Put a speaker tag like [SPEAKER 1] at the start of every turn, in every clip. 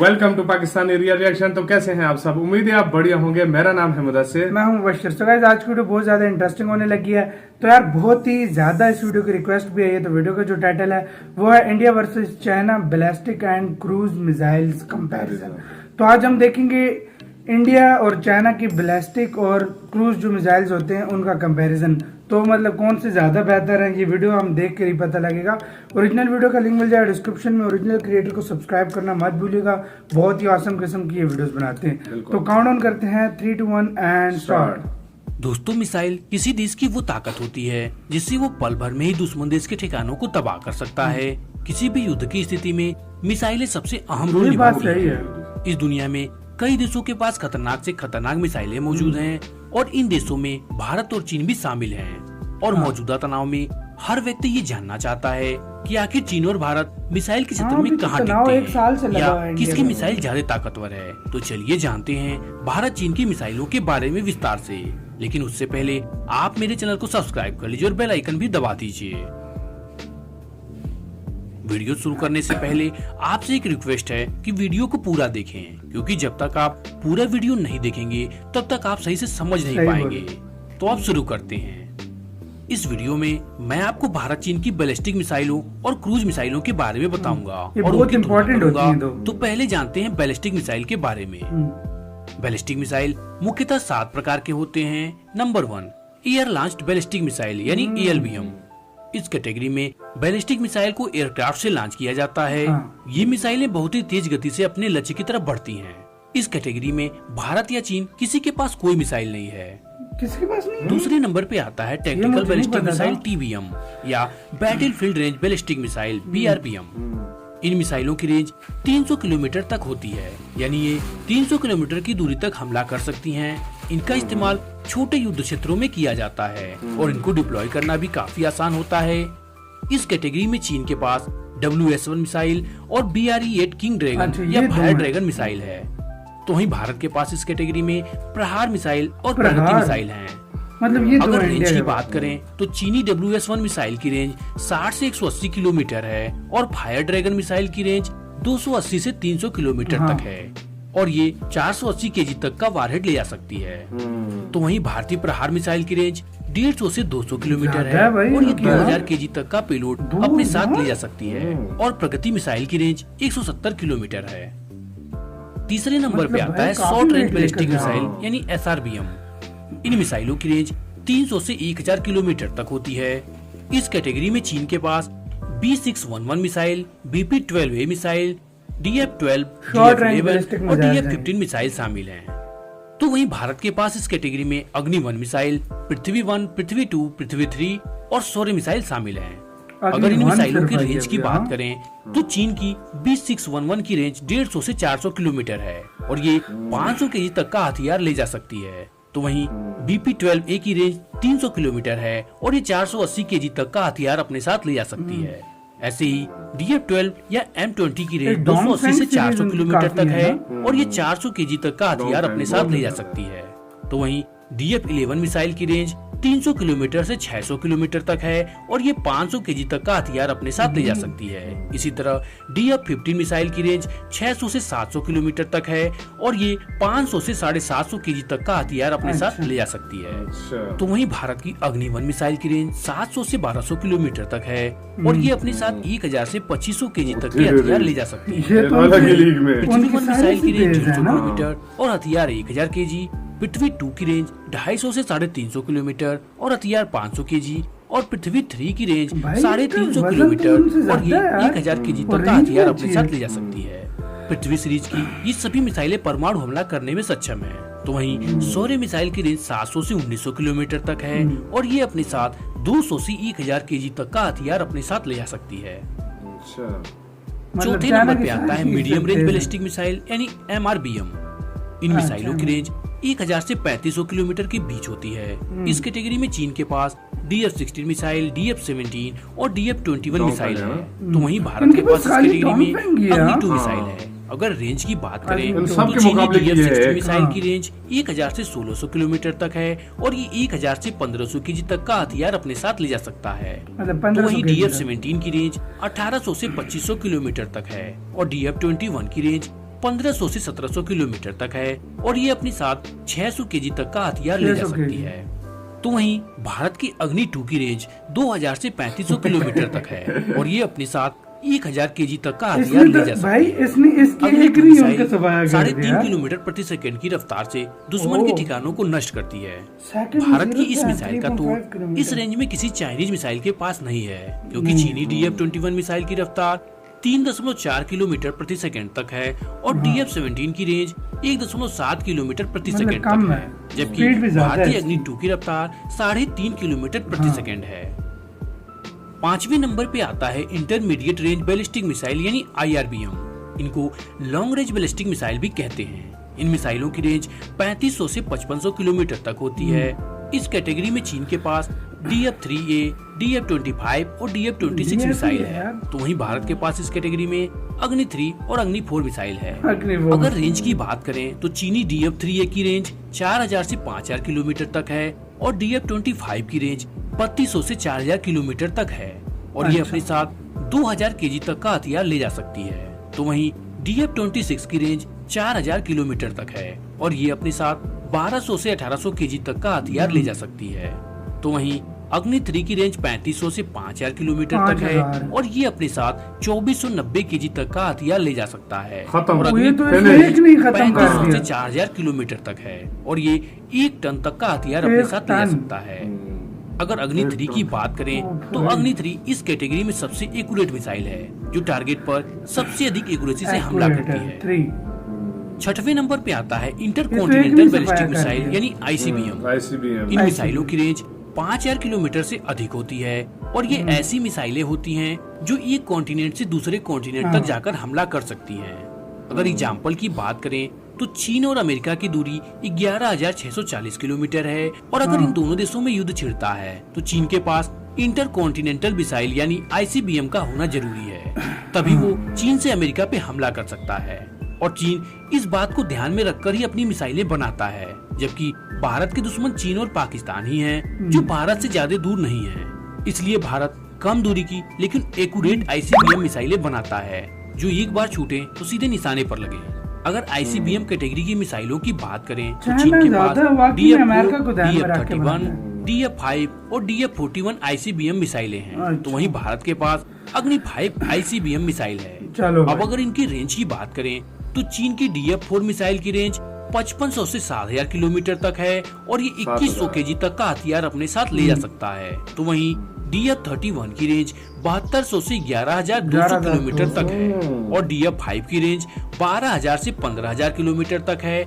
[SPEAKER 1] Welcome to Pakistani real reaction. तो कैसे हैं आप सब? उम्मीद है आप बढ़िया होंगे। मेरा नाम है मुदस्सिर,
[SPEAKER 2] मैं हूं मुबश्शिर। तो गाइस आज की वीडियो बहुत ज्यादा इंटरेस्टिंग होने लगी है। तो यार बहुत ही ज्यादा इस वीडियो की रिक्वेस्ट भी आई है। तो वीडियो का जो टाइटल है वो है India versus China ballistic and cruise missiles comparison. तो आज हम देखेंगे इंडिया और चाइना की बैलिस्टिक और क्रूज जो मिसाइल्स होते हैं उनका कंपैरिजन। तो मतलब कौन से ज्यादा बेहतर है, ये वीडियो हम देख कर ही पता लगेगा। ओरिजिनल वीडियो का लिंक मिल जाएगा डिस्क्रिप्शन में। ओरिजिनल क्रिएटर को सब्सक्राइब करना मत भूलिएगा, बहुत ही औसम किस्म की ये वीडियोस बनाते हैं। तो काउंटडाउन करते हैं 3, 2, 1 एंड स्टार्ट।
[SPEAKER 3] दोस्तों, मिसाइल किसी देश की वो ताकत होती है जिससे वो पल भर में ही दुश्मन देश के ठिकानों को तबाह कर सकता है। किसी भी युद्ध की स्थिति में मिसाइलें सबसे अहम रोल निभाती हैं। इस दुनिया में कई देशों के पास खतरनाक से खतरनाक मिसाइलें मौजूद हैं और इन देशों में भारत और चीन भी शामिल हैं। और मौजूदा तनाव में हर व्यक्ति ये जानना चाहता है कि आखिर चीन और भारत मिसाइल के क्षेत्र में कहाँ टिकते हैं या किसकी मिसाइल ज्यादा ताकतवर है। तो चलिए जानते हैं भारत चीन की मिसाइलों के बारे में विस्तार से। लेकिन उससे पहले आप मेरे चैनल को सब्सक्राइब कर लीजिए और बेल आइकन भी दबा दीजिए। वीडियो शुरू करने से पहले आपसे एक रिक्वेस्ट है कि वीडियो को पूरा देखें, क्योंकि जब तक आप पूरा वीडियो नहीं देखेंगे तब तक आप सही से समझ नहीं पाएंगे। तो आप शुरू करते हैं। इस वीडियो में मैं आपको भारत चीन की बैलिस्टिक मिसाइलों और क्रूज मिसाइलों के बारे में बताऊंगा और
[SPEAKER 2] बहुत इंपॉर्टेंट होती हैं।
[SPEAKER 3] तो पहले जानते हैं बैलिस्टिक मिसाइल के बारे में। बैलिस्टिक मिसाइल मुख्यतः 7 प्रकार के होते हैं। Number 1, air launched ballistic missile यानी ALBM। इस कैटेगरी में बैलिस्टिक मिसाइल को एयरक्राफ्ट से लॉन्च किया जाता है। ये मिसाइलें बहुत ही तेज गति से अपने लक्ष्य की तरफ बढ़ती हैं। इस कैटेगरी में भारत या चीन किसी के पास कोई मिसाइल नहीं है।
[SPEAKER 2] किसके पास नहीं?
[SPEAKER 3] दूसरे नंबर पे आता है टैक्टिकल बैलिस्टिक मिसाइल TBM या battle field range ballistic missile BRBM। इन मिसाइलों की रेंज 300 किलोमीटर तक होती है, यानी ये 300 किलोमीटर की दूरी तक हमला कर सकती हैं। इनका इस्तेमाल छोटे युद्ध क्षेत्रों में किया जाता है और इनको डिप्लॉय करना भी काफी आसान होता है। इस कैटेगरी में चीन के पास WS-1 मिसाइल और BRE-8 किंग ड्रैगन या फायर ड्रैगन मिसाइल है। तो वहीं भारत के पास इस कैटेगरी में प्रहार मिसाइल और प्रगति मिसाइल हैं।
[SPEAKER 2] मतलब ये
[SPEAKER 3] अगर रेंज की बात करें तो चीनी WS-1 मिसाइल की रेंज 60 से 180 किलोमीटर है और फायर ड्रैगन मिसाइल की रेंज 280 से 300 किलोमीटर तक है और ये 480 केजी तक का वारहेड ले जा सकती है। तो वहीं भारतीय प्रहार मिसाइल की रेंज 150 से 200 किलोमीटर है और ये 2000 केजी तक का पेलोड अपने साथ ले जा सकती है। और प्रगति मिसाइल की रेंज 170 किलोमीटर है। तीसरे नंबर पे आता है शॉर्ट रेंज बैलिस्टिक मिसाइल यानी SRBM। इन मिसाइलों की रेंज 300 से 1000 किलोमीटर तक होती है। इस कैटेगरी में चीन के पास B611 missile, BP-12A missile, DF-12, DF-11 और DF-15 मिसाइल शामिल हैं। तो वहीं भारत के पास इस कैटेगरी में अग्नि-1 मिसाइल, पृथ्वी-1, पृथ्वी-2, पृथ्वी-3 और शौर्य मिसाइल शामिल हैं। अगर इन मिसाइलों की रेंज की बात करें तो चीन की B611 की रेंज 150 से 400 किलोमीटर है और ये 500 केजी तक का हथियार ले जा सकती है। तो वहीं BP-12A की रेंज 300 किलोमीटर है और ये 480 केजी तक का हथियार अपने साथ ले जा सकती है। ऐसे ही DF-12 या M20 की रेंज 280 से 400 किलोमीटर तक है और ये 400 केजी तक का हथियार अपने साथ ले जा सकती है। तो वहीं DF-11 मिसाइल की रेंज 300 किलोमीटर से 600 किलोमीटर तक है और ये 500 केजी तक का हथियार अपने साथ ले जा सकती है। इसी तरह DF-15 मिसाइल की रेंज 600 से 700 किलोमीटर तक है और ये 500 से 750 केजी तक का हथियार अपने साथ ले जा सकती है। तो वहीं भारत की अग्नि-1 मिसाइल की रेंज 700 से 1200 किलोमीटर तक है और ये अपने साथ 1000 से 2500 केजी तक के हथियार ले जा सकती है। पृथ्वी-1 मिसाइल की रेंज 300 किलोमीटर और हथियार 1000 केजी, पृथ्वी-2 की रेंज 250 से 350 किलोमीटर और हथियार 500 केजी और पृथ्वी-3 की रेंज 350 किलोमीटर और ये 1000 केजी तक का हथियार अपने साथ ले जा सकती है। पृथ्वी सीरीज की ये सभी मिसाइलें परमाणु हमला करने में सक्षम है। तो वहीं शौर्य मिसाइल की रेंज 700 से 1900 किलोमीटर तक है और ये अपने साथ 200 से 1000 केजी तक का हथियार अपने साथ ले जा सकती है। चौथे नंबर पे आता है मीडियम रेंज बैलिस्टिक मिसाइल यानी MRBM। इन मिसाइलों की रेंज 1000 से 3500 किलोमीटर के बीच होती है। इस कैटेगरी में चीन के पास DF-16 मिसाइल, DF-17 और DF-21 मिसाइल है। तो वहीं भारत के पास इस कैटेगरी में अग्नि-2 मिसाइल है। अगर रेंज की बात करें तो चीनी DF-16 मिसाइल की रेंज 1000 से 1600 किलोमीटर तक है और ये 1000 से 1500 केजी तक का हथियार अपने साथ ले जा सकता है। तो वहीं DF-17 की रेंज 1800 से 2500 किलोमीटर तक है और DF-21 की रेंज 1500 से 1700 किलोमीटर तक है और ये अपने साथ 600 केजी तक का हथियार ले जा
[SPEAKER 2] 600
[SPEAKER 3] सकती है। तो वहीं भारत की अग्नि 2 की रेंज 2000 से 3500 किलोमीटर तक है और ये अपने साथ 1000 केजी तक का हथियार ले जा सकती
[SPEAKER 2] भाई
[SPEAKER 3] है।
[SPEAKER 2] इसने इसकी
[SPEAKER 3] अग्नि
[SPEAKER 2] एक
[SPEAKER 3] 2
[SPEAKER 2] नहीं उनका
[SPEAKER 3] मिसाइल
[SPEAKER 2] सवाया
[SPEAKER 3] 3.5 किलोमीटर प्रति सेकंड की रफ्तार से दुश्मन के ठिकानों को नष्ट करती है।
[SPEAKER 2] सेकंड
[SPEAKER 3] भारत की इस
[SPEAKER 2] 0
[SPEAKER 3] मिसाइल का
[SPEAKER 2] 3.5
[SPEAKER 3] तो
[SPEAKER 2] किलोमीटर।
[SPEAKER 3] इस रेंज में किसी चाइनीज मिसाइल के पास नहीं है, क्योंकि चीनी DF-21 मिसाइल की रफ्तार 3.4 किलोमीटर प्रति सेकंड तक है और DF-17 की रेंज 1.7 किलोमीटर प्रति
[SPEAKER 2] मतलब
[SPEAKER 3] सेकंड
[SPEAKER 2] कम
[SPEAKER 3] तक
[SPEAKER 2] है।
[SPEAKER 3] है, जबकि
[SPEAKER 2] स्पीड भी ज्यादा
[SPEAKER 3] भारतीय
[SPEAKER 2] है
[SPEAKER 3] अग्नि 2 की रफ्तार 3.5 किलोमीटर प्रति सेकंड है। 5वें नंबर पे आता है इंटरमीडिएट रेंज बैलिस्टिक मिसाइल यानी IRBM। इनको लॉन्ग रेंज बैलिस्टिक मिसाइल भी कहते हैं। इन मिसाइलों की रेंज 3500 से 5500 किलोमीटर तक होती है। इस कैटेगरी में चीन के पास DF-3A, DF-25 और DF-26 मिसाइल है। तो वहीं भारत के पास इस कैटेगरी में अग्नि 3 और अग्नि 4 मिसाइल है। अगर रेंज की बात करें तो चीनी DF-3A की रेंज 4000 से 5000 किलोमीटर तक है और DF-25 की रेंज 3200 से 4000 किलोमीटर तक है और ये अपने साथ 2000 केजी तक का हथियार ले जा सकती है। तो वहीं DF-26 की रेंज 4000 किलोमीटर तक है और ये अपने साथ 1200 से 1800 केजी तक का हथियार ले जा सकती है। तो वहीं अग्नि 3 की रेंज 3500 से 5000 किलोमीटर तक है और ये अपने साथ 2490 केजी तक का हथियार ले जा सकता है।
[SPEAKER 1] खत्म।
[SPEAKER 3] और
[SPEAKER 2] ये
[SPEAKER 3] अग्नि
[SPEAKER 2] तो
[SPEAKER 3] 3500
[SPEAKER 2] एक नहीं खत्म कर
[SPEAKER 3] से
[SPEAKER 2] दिया।
[SPEAKER 3] 4000 किलोमीटर तक है और ये 1 टन तक का हथियार अपने
[SPEAKER 2] 1
[SPEAKER 3] साथ ले जा
[SPEAKER 2] टन।
[SPEAKER 3] सकता है। अगर अग्नि 3 की बात करें तो अग्नि 3 इस कैटेगरी में सबसे एक्यूरेट मिसाइल है, जो टारगेट पर सबसे अधिक एक्यूरेसी से हमला करती है।
[SPEAKER 2] 3
[SPEAKER 3] 6वें नंबर पे आता है
[SPEAKER 2] एक
[SPEAKER 3] इंटरकॉन्टिनेंटल
[SPEAKER 2] नहीं
[SPEAKER 3] बैलिस्टिक
[SPEAKER 2] सफाया कर
[SPEAKER 3] मिसाइल
[SPEAKER 2] दिया।
[SPEAKER 3] यानी ICBM।
[SPEAKER 1] ICBM
[SPEAKER 3] इन मिसाइलों की रेंज 5000 किलोमीटर से अधिक होती है और ये ऐसी मिसाइलें होती हैं जो एक कॉन्टिनेंट से दूसरे कॉन्टिनेंट तक जाकर हमला कर सकती हैं। अगर एग्जाम्पल की बात करें तो चीन और अमेरिका की दूरी 11,640 किलोमीटर है और अगर इन दोनों देशों में युद्ध छिड़ता है तो चीन के पास इंटरकॉन्टिनेंटल मिसाइल यानी ICBM का होना जरूरी है, तभी वो चीन से अमेरिका पे हमला कर सकता है। और चीन इस बात को ध्यान में रखकर ही अपनी मिसाइलें बनाता है, जबकि भारत के दुश्मन चीन और पाकिस्तान ही हैं, जो भारत से ज्यादा दूर नहीं है। इसलिए भारत कम दूरी की लेकिन एक्यूरेट ICBM मिसाइलें बनाता है, जो एक बार छूटे तो सीधे निशाने पर लगे। अगर ICBM कैटेगरी की मिसाइलों की बात करें तो
[SPEAKER 2] चाइना
[SPEAKER 3] चीन के पास
[SPEAKER 2] ज्यादा वाकई में अमेरिका को
[SPEAKER 3] DF-4,
[SPEAKER 2] ध्यान में रख के
[SPEAKER 3] DF-31,
[SPEAKER 2] बनाता है।
[SPEAKER 3] DF-5 और DF-41 ICBM मिसाइलें हैं। तो वहीं भारत के पास अग्नि 5 ICBM मिसाइल है।
[SPEAKER 2] चलो
[SPEAKER 3] अब
[SPEAKER 2] भाई।
[SPEAKER 3] अगर इनकी रेंज की बात करें तो चीन की DF-4 मिसाइल की रेंज 5500 से 7000 किलोमीटर तक है और ये 2100 केजी तक का हथियार अपने साथ ले जा सकता है। तो वहीं DF-31 की रेंज 7200 से 11200 किलोमीटर तक है और DF-5 की रेंज 12000 से 15000 किलोमीटर तक है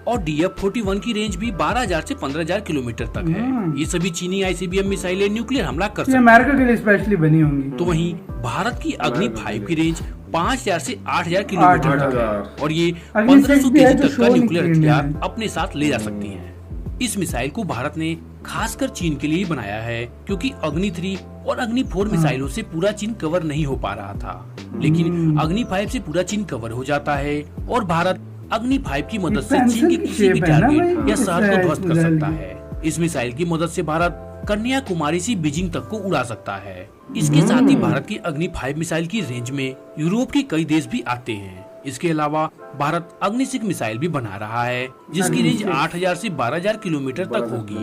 [SPEAKER 3] और DF-41 की रेंज भी 12000 से 15000 किलोमीटर तक है। ये सभी चीनी ICBM मिसाइलें न्यूक्लियर हमला कर
[SPEAKER 2] ये
[SPEAKER 3] सकती
[SPEAKER 2] अमेरिका के लिए स्पेशली बनी होंगी।
[SPEAKER 3] तो वहीं भारत की अग्नि 5 की रेंज 5000 से 8000 किलोमीटर तक है और ये
[SPEAKER 2] अग्नि
[SPEAKER 3] 1500
[SPEAKER 2] 6 भी है
[SPEAKER 3] केजी
[SPEAKER 2] जो
[SPEAKER 3] तक का
[SPEAKER 2] शो नहीं
[SPEAKER 3] न्यूक्लियर
[SPEAKER 2] की
[SPEAKER 3] हथियार
[SPEAKER 2] इंडिया ने।
[SPEAKER 3] अपने साथ ले जा सकती हैं। इस मिसाइल को भारत ने खासकर चीन के लिए बनाया है, क्योंकि अग्नि 3 और अग्नि 4 मिसाइलों से पूरा चीन कवर नहीं हो पा रहा था, लेकिन अग्नि 5 से पूरा चीन कवर हो जाता है और भारत अग्नि 5 की मदद से चीन के किसी भी
[SPEAKER 2] shape है ना
[SPEAKER 3] टारगेट
[SPEAKER 2] भाई,
[SPEAKER 3] या शहर को ध्वस्त कर
[SPEAKER 2] मिसाइल
[SPEAKER 3] सकता
[SPEAKER 2] की।
[SPEAKER 3] है। इस मिसाइल की मदद से भारत कन्याकुमारी से बीजिंग तक को उड़ा सकता है। इसके साथ ही भारत की अग्नि 5 मिसाइल की रेंज में यूरोप के कई देश भी आते हैं। इसके अलावा भारत अग्नि 6 मिसाइल भी बना रहा है, जिसकी रेंज 8000 से 12000 किलोमीटर तक होगी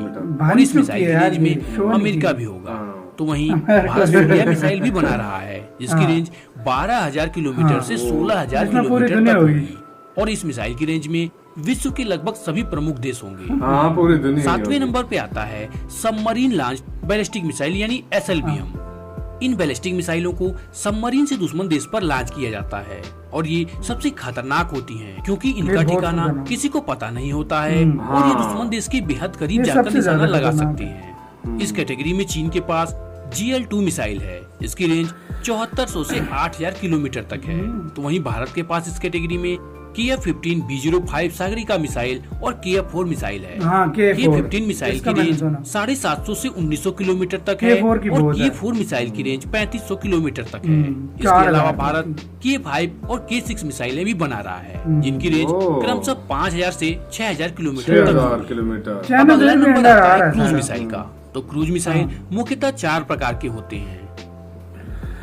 [SPEAKER 3] और इस मिसाइल की रेंज में अमेरिका भी होगा। तो वहीं भारत सूर्या मिसाइल भी बना रहा है, जिसकी रेंज 12000 किलोमीटर से 16000
[SPEAKER 2] इसमें पूरी
[SPEAKER 3] किलोमीटर
[SPEAKER 2] दुनिया
[SPEAKER 3] तक
[SPEAKER 2] होगी।
[SPEAKER 3] होगी और इस मिसाइल की रेंज में विश्व के लगभग सभी प्रमुख देश होंगे।
[SPEAKER 1] हाँ पूरी दुनिया।
[SPEAKER 3] 7वें नंबर पे आता है सबमरीन लॉन्च बैलिस्टिक मिसाइल यानी SLBM। इन बैलिस्टिक मिसाइलों को सबमरीन से दुश्मन देश पर लॉन्च किया जाता है और ये सबसे खतरनाक होती हैं, क्योंकि इनका
[SPEAKER 2] बहुत
[SPEAKER 3] ठिकाना
[SPEAKER 2] खतरनाक।
[SPEAKER 3] किसी को पता नहीं होता है और ये दुश्मन देश के बेहद करीब
[SPEAKER 2] ये
[SPEAKER 3] जाकर
[SPEAKER 2] सबसे
[SPEAKER 3] निशाना
[SPEAKER 2] ज्यादा
[SPEAKER 3] लगा
[SPEAKER 2] खतरनाक
[SPEAKER 3] सकते हैं। इस कैटेगरी में चीन के पास GL-2 मिसाइल है, इसकी रेंज 7400 से 8000 किलोमीटर तक है। तो वहीं भारत के पास इस कैटेगरी में KF-15 B05 सागरिका मिसाइल और KF-4 मिसाइल है।
[SPEAKER 2] हाँ,
[SPEAKER 3] KF-15 मिसाइल
[SPEAKER 2] इसका
[SPEAKER 3] की
[SPEAKER 2] मैंने
[SPEAKER 3] रेंज
[SPEAKER 2] सुना।
[SPEAKER 3] 750 से 1900 किलोमीटर तक है
[SPEAKER 2] K4 की
[SPEAKER 3] और
[SPEAKER 2] बहुत है।
[SPEAKER 3] K4 मिसाइल की रेंज 3500 किलोमीटर तक है। इसके
[SPEAKER 2] 4
[SPEAKER 3] अलावा
[SPEAKER 2] लाख
[SPEAKER 3] भारत K5 और K6 मिसाइलें भी बना रहा है, जिनकी रेंज
[SPEAKER 1] ओह।
[SPEAKER 3] क्रमशः 5000 से 6000 किलोमीटर तक
[SPEAKER 1] 6000
[SPEAKER 3] होगी।
[SPEAKER 1] किलोमीटर।
[SPEAKER 3] अब
[SPEAKER 2] चाइना
[SPEAKER 3] अगला
[SPEAKER 2] से भी
[SPEAKER 3] नंबर
[SPEAKER 2] अंदर आ
[SPEAKER 3] आता
[SPEAKER 2] रहा
[SPEAKER 3] है क्रूज
[SPEAKER 2] है
[SPEAKER 3] मिसाइल का। तो क्रूज मिसाइल मुख्यतः 4 प्रकार के होते हैं।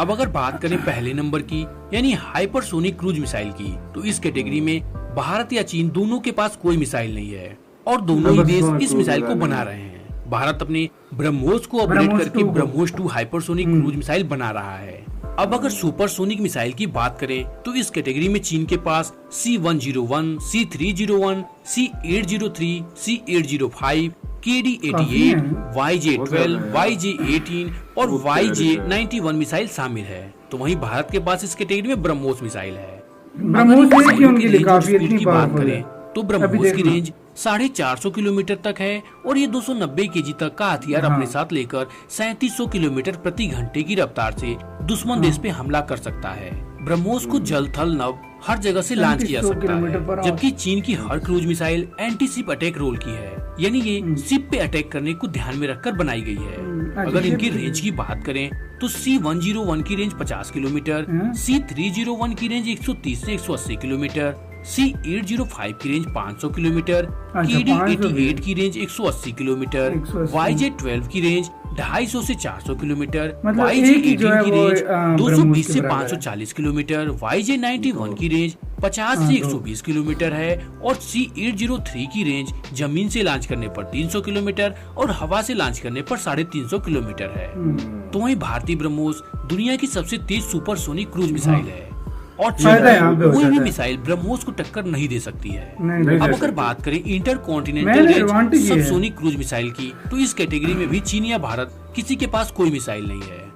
[SPEAKER 3] अब अगर बात करें पहले नंबर की यानी हाइपरसोनिक क्रूज मिसाइल की, तो इस कैटेगरी में भारत या चीन दोनों के पास कोई मिसाइल नहीं है और दोनों ही देश इस मिसाइल को बना रहे हैं। भारत अपने ब्रह्मोस को अपग्रेड करके ब्रह्मोस 2 हाइपरसोनिक क्रूज मिसाइल बना रहा है। अब अगर सुपरसोनिक मिसाइल की बात करें तो इस कैटेगरी में चीन के पास C-101, C-301, C-803, C-805, KD-88, YJ-12, YJ-18 और YJ-91 मिसाइल शामिल है। तो वहीं भारत के पास इस कैटेगरी में ब्रह्मोस मिसाइल है।
[SPEAKER 2] ब्रह्मोस की उनकी काफी इतनी
[SPEAKER 3] बात करें तो ब्रह्मोस की रेंज 450 किलोमीटर तक है और ये 290 केजी तक का हथियार अपने साथ लेकर 3700 किलोमीटर प्रति घंटे की रफ्तार से दुश्मन देश पे हमला कर सकता है। ब्रह्मोस को जल थल नभ हर जगह से लॉन्च किया सकता है, जबकि चीन की हर cruise missile anti ship attack role की है, यानी ये शिप पे अटैक करने को ध्यान में रखकर बनाई गई है। अगर इनकी रेंज की बात करें तो C-101 की रेंज 50 किलोमीटर, C-301 की रेंज 130 से 180 किलोमीटर, C-805 की रेंज 500 किलोमीटर, KD-88 की रेंज 180 किलोमीटर, YJ-12 की रेंज 250 से 400 किलोमीटर, YJ-18 की रेंज 220 से 540 किलोमीटर, YJ-91 की रेंज 50 से 120 किलोमीटर है और C-803 की रेंज जमीन से लॉन्च करने पर 300 किलोमीटर और हवा से लॉन्च करने पर 350 किलोमीटर है। तो वहीं भारतीय ब्रह्मोस दुनिया की सबसे तेज सुपरसोनिक क्रूज मिसाइल है और कोई भी मिसाइल ब्रह्मोस को टक्कर नहीं दे सकती है। अब अगर बात करें intercontinental range subsonic cruise missile की, तो इस कैटेगरी में भी चीन या भारत किसी के पास कोई मिसाइल नहीं है।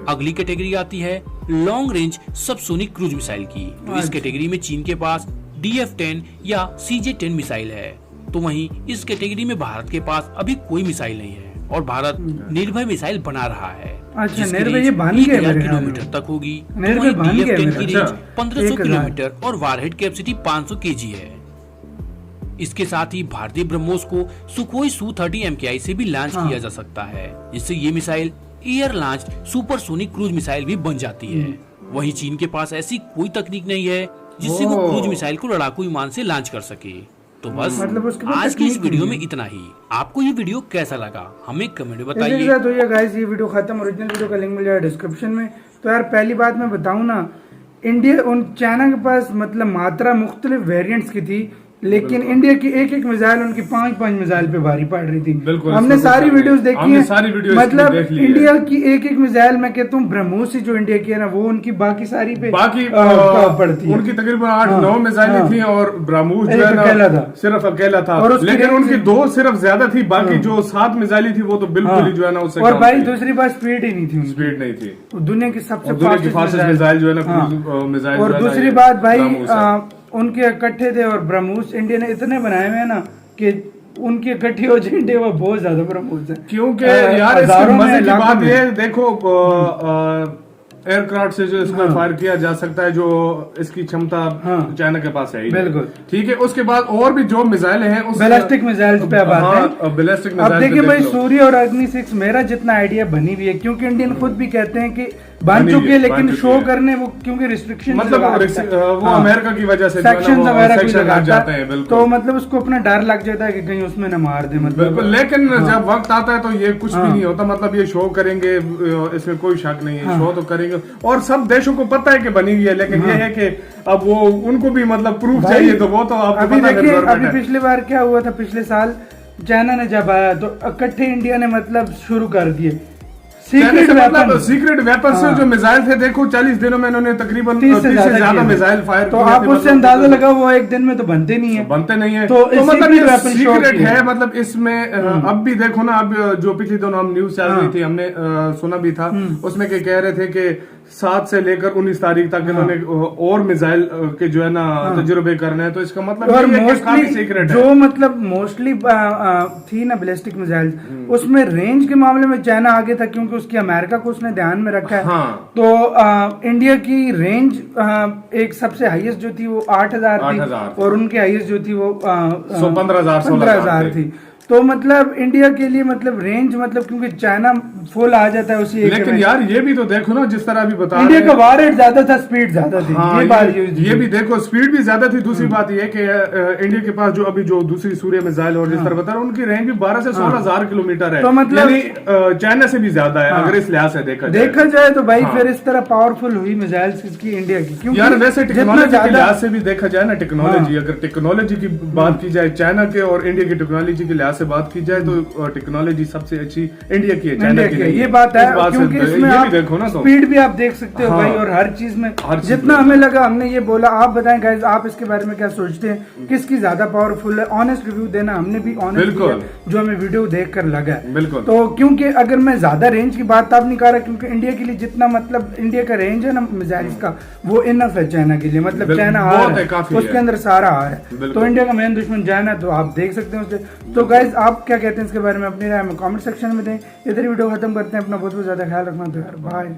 [SPEAKER 3] अगली कैटेगरी आती है long range subsonic cruise missile की, तो इस कैटेगरी में चीन के पास DF-10 या CJ-10 मिसाइल है। तो वहीं इस कैटेगरी में भारत के पास अभी कोई मिसाइल नहीं है और भारत निर्भय मिसाइल बना रहा है।
[SPEAKER 2] अच्छा, निर्भय ये बन गए
[SPEAKER 3] 1000 किलोमीटर तक होगी। DF-10 की रेंज 1500 किलोमीटर और वारहेड कैपेसिटी 500 kg है। इसके साथ ही भारतीय ब्रह्मोस को सुखोई Su-30 MKI से भी लॉन्च किया जा सकता है, जिससे ये missile air launch supersonic cruise missile भी बन जाती है। वहीं चीन के पास ऐसी कोई तकनीक नहीं है जिससे वो क्रूज मिसाइल को लड़ाकू विमान से लॉन्च कर सके। तो बस आज की इस वीडियो में इतना ही। आपको ये वीडियो कैसा लगा हमें कमेंट में बताइए।
[SPEAKER 2] तो ये गाइस ये वीडियो खत्म, ओरिजिनल वीडियो का लिंक मिल जाएगा डिस्क्रिप्शन में। तो यार पहली बात मैं बताऊं ना, इंडिया उन चाइना के पास मतलब मात्रा मुख्तलिफ वेरिएंट्स की थी, लेकिन इंडिया की एक एक मिसाइल उनकी 5-5 मिसाइल पे भारी पड़ रही थी। हमने सारी वीडियोस देखी है, मतलब इंडिया की एक एक मिसाइल मैं कहता हूँ ब्रह्मोस जो इंडिया की है ना, वो उनकी बाकी सारी पे पड़ती है।
[SPEAKER 1] उनकी तकरीबन 8-9 मिसाइलें थी और ब्रह्मोस जो है ना सिर्फ अकेला था, लेकिन उनकी 2 सिर्फ ज्यादा थी, बाकी जो 7 मिसाइलें थी वो तो बिल्कुल ही जो है ना उससे।
[SPEAKER 2] और भाई दूसरी बात स्पीड ही नहीं थी,
[SPEAKER 1] स्पीड नहीं थी।
[SPEAKER 2] दुनिया की सबसे फास्टेस्ट
[SPEAKER 1] मिसाइल जो है ना मिसाइल।
[SPEAKER 2] और दूसरी बात भाई उनके इकट्ठे थे और ब्रह्मोस इंडिया ने इतने बनाए हुए हैं ना कि उनकी इकट्ठी हो जाए वो बहुत ज्यादा ब्रह्मोस है।
[SPEAKER 1] क्योंकि यार इसकी मजे की बात ये है, देखो एयरक्राफ्ट से जो इसमें फायर किया जा सकता है, जो इसकी क्षमता चाइना के पास है। बिल्कुल ठीक है। उसके बाद और भी जो मिसाइल हैं
[SPEAKER 2] बैलिस्टिक मिसाइल पे बात है।
[SPEAKER 1] बैलिस्टिक
[SPEAKER 2] अब देखिए भाई सूर्य और अग्नि 6 मेरा जितना आइडिया बनी हुई है, क्योंकि इंडियन खुद भी कहते हैं कि बन चुके हैं, लेकिन शो करने वो क्योंकि रिस्ट्रिक्शन
[SPEAKER 1] मतलब वो अमेरिका की वजह से
[SPEAKER 2] सेक्शन वगैरह
[SPEAKER 1] जाते हैं। बिल्कुल।
[SPEAKER 2] तो मतलब उसको अपना डर लग जाता है कि कहीं उसमें न मार दे। मतलब
[SPEAKER 1] लेकिन जब वक्त आता है तो ये कुछ भी नहीं होता। मतलब ये शो करेंगे, इसमें कोई शक नहीं है, शो तो करेंगे और सब देशों को पता है कि बनी हुई है, लेकिन ये है कि अब वो उनको भी मतलब प्रूफ चाहिए, तो वो तो
[SPEAKER 2] अभी देखिए अभी पिछली बार क्या हुआ था, पिछले साल चाइना ने जब आया तो इकट्ठे इंडिया ने मतलब शुरू कर दिए सीक्रेट वेपन से जो मिसाइल थे। देखो 40 दिनों में इन्होंने तकरीबन 30 से ज्यादा मिसाइल फायर तो आप उससे अंदाजा लगा वो एक दिन में तो बनते नहीं है,
[SPEAKER 1] तो मतलब सीक्रेट है। मतलब इसमें अब भी देखो ना, अब जो पिछले दिनों हम न्यूज चल रही थी, हमने सुना भी था उसमें के कह रहे थे कि 7 से लेकर 19 तारीख तक इन्होंने और मिसाइल के जो है ना तजुर्बे करने हैं। तो इसका मतलब काफी सीक्रेट है।
[SPEAKER 2] जो मतलब मोस्टली थी ना बैलिस्टिक मिसाइल, उसमें रेंज के मामले में चाइना आगे था, क्योंकि उसकी अमेरिका को उसने ध्यान में रखा है। तो इंडिया की रेंज एक सबसे हाईएस्ट जो थी वो 8000 थी और उनकी हाईएस्ट जो थी वो
[SPEAKER 1] 15,000
[SPEAKER 2] थी। तो मतलब इंडिया के लिए मतलब रेंज मतलब क्योंकि चाइना फुल आ जाता है उसी एक
[SPEAKER 1] लेकिन
[SPEAKER 2] में।
[SPEAKER 1] यार ये भी तो देखो ना, जिस तरह अभी बता
[SPEAKER 2] इंडिया
[SPEAKER 1] रहे
[SPEAKER 2] का
[SPEAKER 1] हैं।
[SPEAKER 2] वार रेट ज्यादा था, स्पीड ज्यादा थी।
[SPEAKER 1] हाँ,
[SPEAKER 2] ये बात
[SPEAKER 1] ये भी देखो, स्पीड भी ज्यादा थी। दूसरी बात ये कि इंडिया के पास जो अभी जो दूसरी सूर्य मिसाइल और जिस तरह बता रहा हूँ, उनकी रेंज भी 12 से 16,000 किलोमीटर है।
[SPEAKER 2] तो मतलब-
[SPEAKER 1] यानी चाइना से भी ज्यादा है अगर इस लिहाज से
[SPEAKER 2] देखा जाए तो भाई फिर इस तरह पावरफुल हुई मिसाइल्स की इंडिया की, क्योंकि
[SPEAKER 1] यार वैसे
[SPEAKER 2] जितना
[SPEAKER 1] टेक्नोलॉजी के
[SPEAKER 2] ज्यादा
[SPEAKER 1] लिहाज से भी देखा जाए ना, टेक्नोलॉजी अगर टेक्नोलॉजी की बात की जाए, चाइना के और इंडिया की टेक्नोलॉजी के लिहाज से बात की जाए तो टेक्नोलॉजी सबसे अच्छी इंडिया की है, चाइना की नहीं।
[SPEAKER 2] ये बात है,
[SPEAKER 1] इस बात से
[SPEAKER 2] क्योंकि इसमें
[SPEAKER 1] ये
[SPEAKER 2] आप
[SPEAKER 1] भी देखो ना, तो
[SPEAKER 2] स्पीड भी आप देख सकते हो
[SPEAKER 1] हाँ,
[SPEAKER 2] भाई, और हर चीज में
[SPEAKER 1] हर चीज
[SPEAKER 2] जितना
[SPEAKER 1] में।
[SPEAKER 2] हमें लगा हमने ये बोला। आप बताएं गाइस, आप इसके बारे में क्या सोचते हैं, किसकी ज्यादा पावरफुल है? ऑनेस्ट रिव्यू देना, हमने भी ऑनेस्ट
[SPEAKER 1] बिल्कुल।
[SPEAKER 2] दिया जो हमें वीडियो देखकर लगा है।
[SPEAKER 1] बिल्कुल।
[SPEAKER 2] तो क्योंकि अगर मैं ज्यादा रेंज की बात आप नहीं कर रहा, क्योंकि इंडिया के लिए जितना मतलब इंडिया का रेंज है ना मिसाइल्स का, वो इनफ है चाइना के लिए। मतलब चाइना आ
[SPEAKER 1] बहुत
[SPEAKER 2] रहा
[SPEAKER 1] है,
[SPEAKER 2] है,
[SPEAKER 1] काफी
[SPEAKER 2] उसके
[SPEAKER 1] है।
[SPEAKER 2] अंदर सारा आ रहा है।
[SPEAKER 1] बिल्कुल।
[SPEAKER 2] तो इंडिया का मेन दुश्मन चाइना है, तो आप देख सकते हैं उसे। तो गाइज आप क्या कहते हैं इसके बारे में, अपनी राय में कमेंट सेक्शन में दें। इधर वीडियो खत्म करते हैं। अपना बहुत बहुत ज्यादा ख्याल रखना। तो यार बाय।